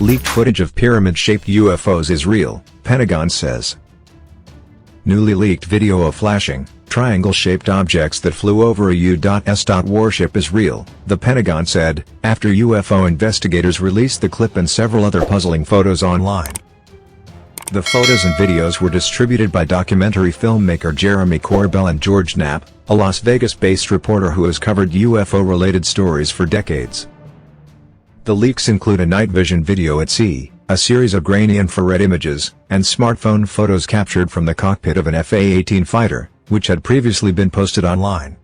Leaked footage of pyramid-shaped UFOs is real, Pentagon says. Newly leaked video of flashing, triangle-shaped objects that flew over a U.S. warship is real, the Pentagon said, after UFO investigators released the clip and several other puzzling photos online. The photos and videos were distributed by documentary filmmaker Jeremy Corbell and George Knapp, a Las Vegas-based reporter who has covered UFO-related stories for decades. The leaks include a night vision video at sea, a series of grainy infrared images, and smartphone photos captured from the cockpit of an F/A-18 fighter, which had previously been posted online.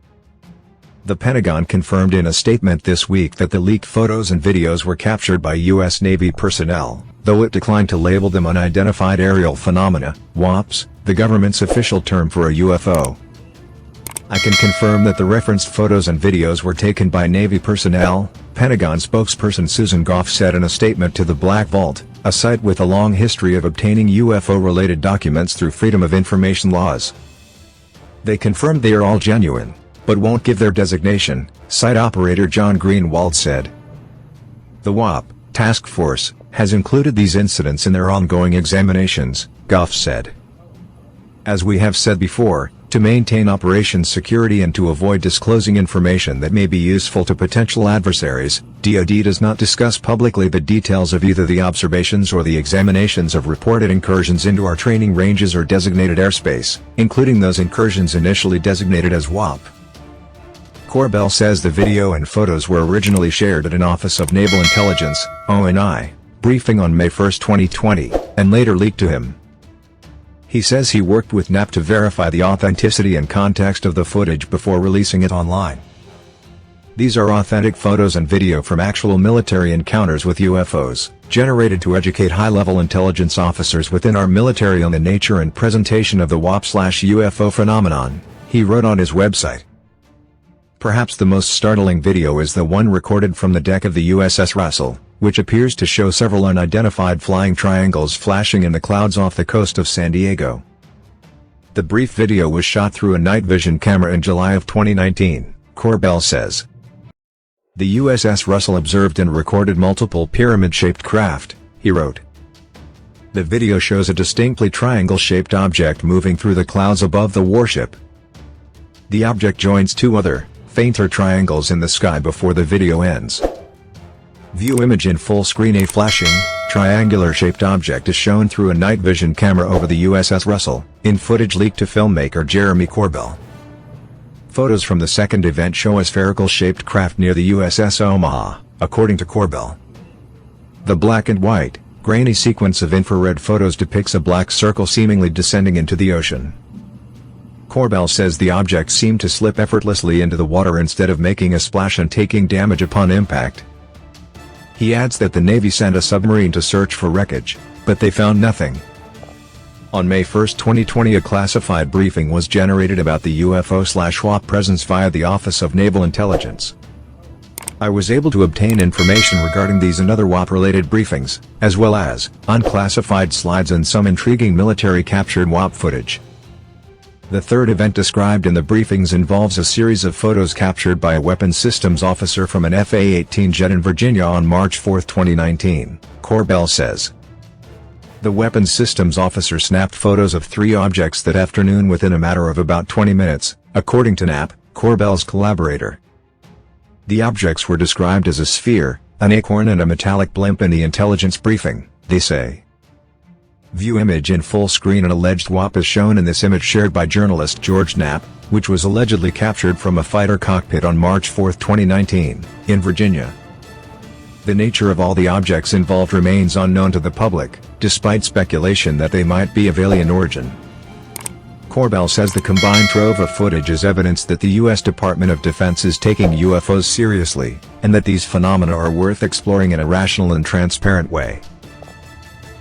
The Pentagon confirmed in a statement this week that the leaked photos and videos were captured by U.S. Navy personnel, though it declined to label them unidentified aerial phenomena, UFOs, the government's official term for a UFO. I can confirm that the referenced photos and videos were taken by Navy personnel, Pentagon spokesperson Susan Goff said in a statement to the Black Vault, a site with a long history of obtaining UFO-related documents through Freedom of Information laws. They confirmed they are all genuine, but won't give their designation, site operator John Greenwald said. The UFO task force has included these incidents in their ongoing examinations, Goff said. As we have said before, to maintain operations security and to avoid disclosing information that may be useful to potential adversaries, DoD does not discuss publicly the details of either the observations or the examinations of reported incursions into our training ranges or designated airspace, including those incursions initially designated as UFO. Corbell says the video and photos were originally shared at an Office of Naval Intelligence, ONI, briefing on May 1, 2020, and later leaked to him. He says he worked with Knapp to verify the authenticity and context of the footage before releasing it online. These are authentic photos and video from actual military encounters with UFOs, generated to educate high-level intelligence officers within our military on the nature and presentation of the UFO/UFO phenomenon, he wrote on his website. Perhaps the most startling video is the one recorded from the deck of the USS Russell, which appears to show several unidentified flying triangles flashing in the clouds off the coast of San Diego. The brief video was shot through a night vision camera in July of 2019, Corbell says. The USS Russell observed and recorded multiple pyramid-shaped craft, he wrote. The video shows a distinctly triangle-shaped object moving through the clouds above the warship. The object joins two other, fainter triangles in the sky before the video ends. View image in full screen. A flashing, triangular-shaped object is shown through a night vision camera over the USS Russell, in footage leaked to filmmaker Jeremy Corbell. Photos from the second event show a spherical-shaped craft near the USS Omaha, according to Corbell. The black and white, grainy sequence of infrared photos depicts a black circle seemingly descending into the ocean. Corbell says the object seemed to slip effortlessly into the water instead of making a splash and taking damage upon impact. He adds that the Navy sent a submarine to search for wreckage, but they found nothing. On May 1, 2020, a classified briefing was generated about the UFO/UFO presence via the Office of Naval Intelligence. I was able to obtain information regarding these and other UFO-related briefings, as well as unclassified slides and some intriguing military-captured UFO footage. The third event described in the briefings involves a series of photos captured by a weapons systems officer from an F/A-18 jet in Virginia on March 4, 2019, Corbell says. The weapons systems officer snapped photos of three objects that afternoon within a matter of about 20 minutes, according to Knapp, Corbell's collaborator. The objects were described as a sphere, an acorn and a metallic blimp in the intelligence briefing, they say. View image in full screen. An alleged UFO is shown in this image shared by journalist George Knapp, which was allegedly captured from a fighter cockpit on March 4, 2019, in Virginia. The nature of all the objects involved remains unknown to the public, despite speculation that they might be of alien origin. Corbell says the combined trove of footage is evidence that the U.S. Department of Defense is taking UFOs seriously, and that these phenomena are worth exploring in a rational and transparent way.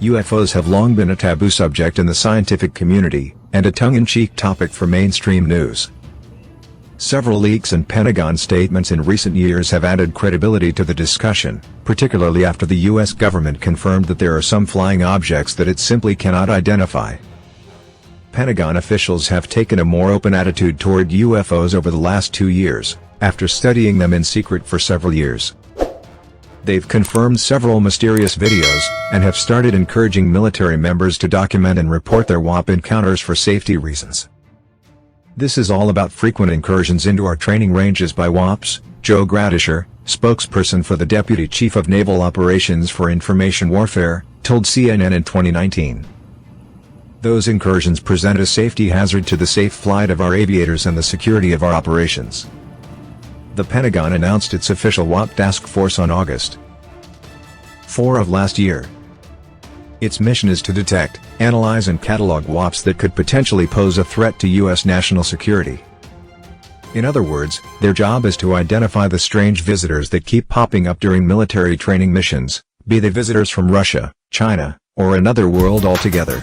UFOs have long been a taboo subject in the scientific community, and a tongue-in-cheek topic for mainstream news. Several leaks and Pentagon statements in recent years have added credibility to the discussion, particularly after the U.S. government confirmed that there are some flying objects that it simply cannot identify. Pentagon officials have taken a more open attitude toward UFOs over the last 2 years, after studying them in secret for several years. They've confirmed several mysterious videos, and have started encouraging military members to document and report their UAP encounters for safety reasons. This is all about frequent incursions into our training ranges by UAPs, Joe Gradisher, spokesperson for the Deputy Chief of Naval Operations for Information Warfare, told CNN in 2019. Those incursions present a safety hazard to the safe flight of our aviators and the security of our operations. The Pentagon announced its official UAP task force on August 4 of last year. Its mission is to detect, analyze and catalog UAPs that could potentially pose a threat to U.S. national security. In other words, their job is to identify the strange visitors that keep popping up during military training missions, be they visitors from Russia, China, or another world altogether.